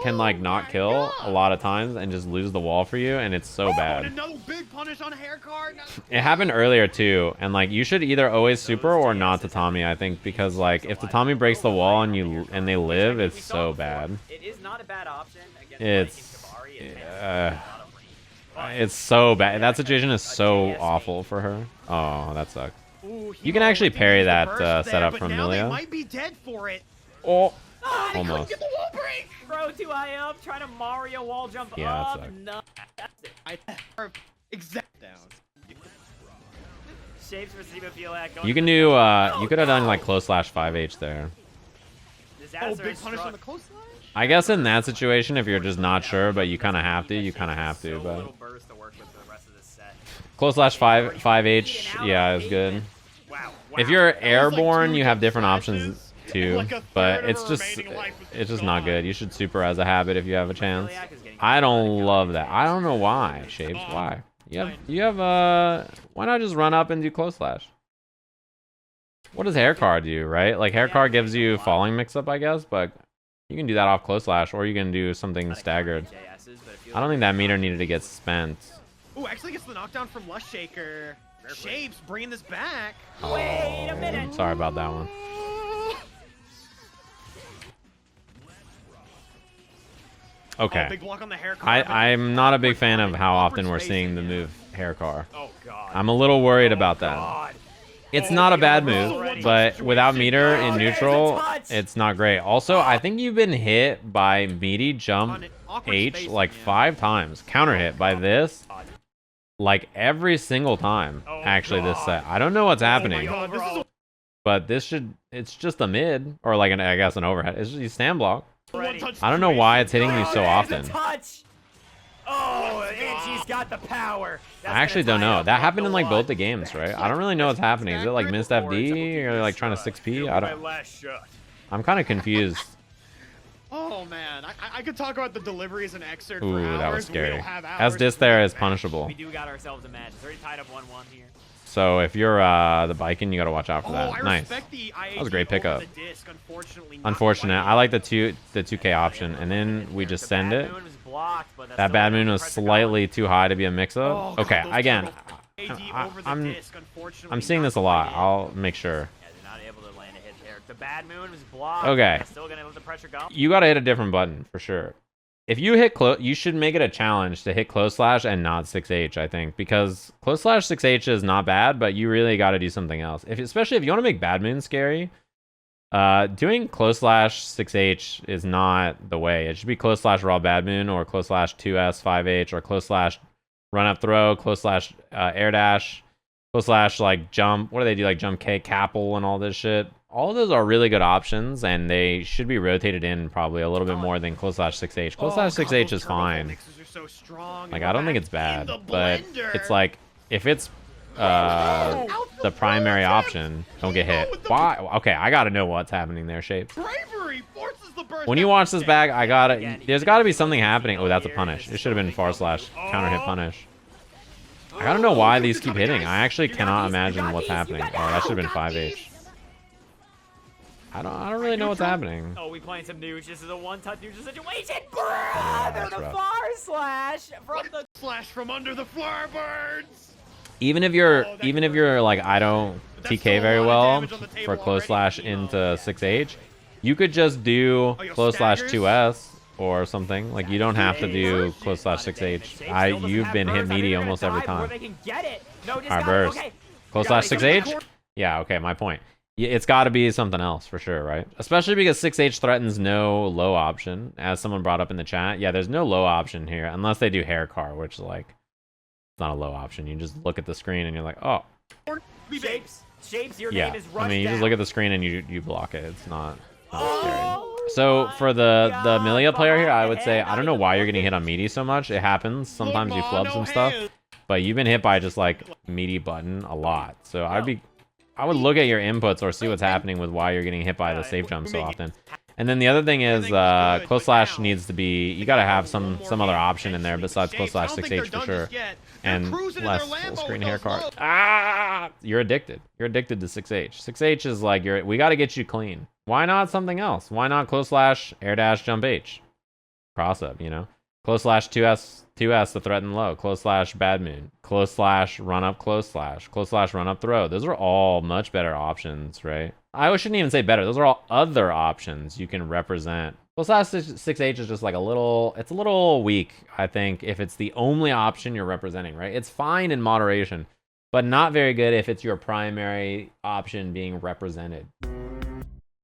like not kill a lot of times and just lose the wall for you, and it's so bad. It happened earlier too, and like you should either always super or not tatami. I think because like if tatami breaks the wall and they live, it's so bad. It is not a bad option. It's so bad. That situation is so awful for her. Oh, that sucks. You can actually parry that setup from Millia. Might be dead for it. Oh, almost. Get the wall break. Throw too high up, trying to Mario wall jump yeah, up. No. Exact down. Shapes for Haemofeliac. You can do. You could have done like close slash 5H there. Oh, big punish on the close slash. I guess in that situation, if you're just not sure, but you kind of have to, but close slash 5H, yeah, is good. If you're airborne, you have different options too, but it's just not good. You should super as a habit if you have a chance. I don't love that. I don't know why, Shapes. Why? You have why not just run up and do close slash? What does hair car do, right? Like hair car gives you falling mix up, I guess, but you can do that off close slash, or you can do something staggered. I don't think that meter needed to get spent. Ooh, actually gets the knockdown from Lush Shaker. Shapes bringing this back. Oh, wait a minute. Sorry about that one. Okay. Big block on the hair car, I'm not a big fan of how often we're seeing the move hair car. Oh god. I'm a little worried about that. It's not a bad move, but without meter in neutral, it's not great. Also, I think you've been hit by meaty jump H like 5 times. Counter hit by this like every single time, actually, this set. I don't know what's happening, but it's just a mid, or like I guess an overhead. It's just you stand block. I don't know why it's hitting you so often. Oh, Anji's got the power. I actually don't know. That happened in like both the games, right? I don't really know what's happening. Is it like missed FD or like trying to 6P? I'm kind of confused. Oh man, I could talk about the delivery as an excerpt Ooh, for hours. that was but we don't scary. have As hours dis to there do is that. punishable. We do got ourselves a match. It's already tied up 1-1 here. So if you're the Baiken, you gotta watch out for that. I Nice. respect the That was a great IAD over pickup. the disc, unfortunately not Unfortunate. quite. I like the 2K option, and then we just send it. That bad moon was slightly too high to be a mix-up. Oh, Okay, God, those again, AD over the I'm disc, unfortunately I'm seeing not this a lot. quite it. I'll make sure. Yeah, they're not able to land a hit there. The bad moon was blocked. Okay. They're still gonna let the pressure go. You gotta hit a different button for sure. If you hit close, you should make it a challenge to hit close slash and not 6H, I think, because close slash 6H is not bad, but you really got to do something else. Especially if you want to make bad moon scary, doing close slash 6H is not the way. It should be close slash raw bad moon or close slash 2S 5H or close slash run up throw, close slash air dash, close slash like jump. What do they do? Like jump K, Capel, and all this shit. All of those are really good options, and they should be rotated in probably a little bit more than close slash 6H. Close slash 6H is fine. Like, I don't think it's bad, but it's like, if it's the primary option, don't get hit. Why? Okay, I gotta know what's happening there, Shapes. When you watch this back, there's gotta be something happening. Oh, that's a punish. It should have been far slash counter hit punish. I gotta know why these keep hitting. I actually cannot imagine what's happening. Oh, that should have been 5H. I don't really know what's happening. Oh, we playing some news. This is a one-touch news situation. Yeah, Brother, that's the rough. far slash from the Slash from under the floorboards. Even if you're like, I don't TK very well for close slash into 6H, you could just do close slash 2S or something. Like, you don't have to do close slash 6H. You've been hit meaty almost every time. Alright, burst. Close slash 6H? Yeah, okay, my point. It's got to be something else for sure, right? Especially because 6H threatens no low option, as someone brought up in the chat. Yeah, there's no low option here, unless they do hair car, which, like, it's not a low option. You just look at the screen and you're like, oh. Shapes, your Yeah, name is I mean, you just down. look at the screen and you block it. It's not scary. So for the Millia player here, I would say, I don't know why you're getting hit on meaty so much. It happens. Sometimes you flub some stuff. But you've been hit by just, like, meaty button a lot. So I would look at your inputs or see what's happening with why you're getting hit by the safe jump so often. And then the other thing is close slash needs to be, you got to have some other option in there besides close slash 6H for sure. And less full screen hair card. Ah! You're addicted. You're addicted to 6H. 6H is like, we got to get you clean. Why not something else? Why not close slash air dash jump H? Cross up, you know? Close slash 2S to threaten low. Close slash bad moon. Close slash run up close slash. Close slash run up throw. Those are all much better options, right? I shouldn't even say better. Those are all other options you can represent. Close slash 6H is just like it's a little weak, I think, if it's the only option you're representing, right? It's fine in moderation, but not very good if it's your primary option being represented.